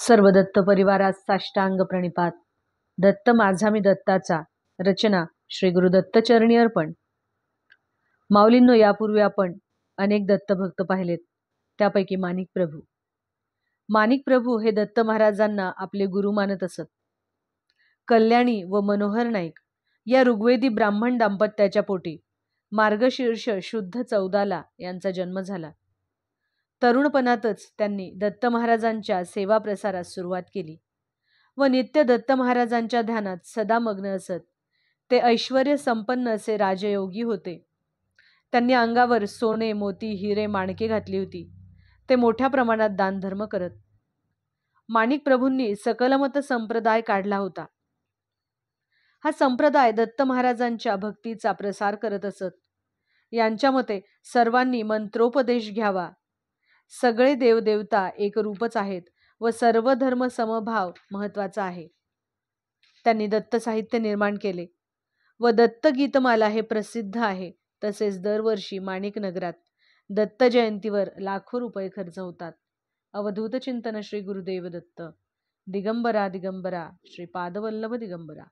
सर्व दत्त परिवारास साष्टांग प्रणिपात. दत्त माझा मी दत्ताचा. रचना श्री गुरु दत्तचरणी अर्पण. माऊलींनो, यापूर्वी आपण अनेक दत्तभक्त पाहिलेत. त्यापैकी माणिक प्रभू. माणिक प्रभू हे दत्त महाराजांना आपले गुरु मानत असत. कल्याणी व मनोहर नाईक या ऋग्वेदी ब्राह्मण दाम्पत्याच्या पोटी मार्गशीर्ष शुद्ध 14 यांचा जन्म झाला. तरुणपणातच त्यांनी दत्त महाराजांच्या सेवा प्रसारास सुरुवात केली व नित्य दत्त महाराजांच्या ध्यानात सदा मग्न असत. ते ऐश्वर्य संपन्न असे राजयोगी होते. त्यांनी अंगावर सोने, मोती, हिरे, माणके घातली होती. ते मोठ्या प्रमाणात दानधर्म करत. माणिक प्रभूंनी सकलमत संप्रदाय काढला होता. हा संप्रदाय दत्त महाराजांच्या भक्तीचा प्रसार करत असत. यांच्या मते सर्वांनी मंत्रोपदेश घ्यावा. सगळे देवदेवता एक रूपच आहेत व सर्व धर्म समभाव महत्वाचा आहे. त्यांनी दत्त साहित्य निर्माण केले व दत्त गीतमाला हे प्रसिद्ध आहे. तसेच दरवर्षी माणिक नगरात दत्त जयंतीवर लाखो रुपये खर्च होतात. अवधूत चिंतन श्री गुरुदेव दत्त. दिगंबरा दिगंबरा श्री पादवल्लभ दिगंबरा.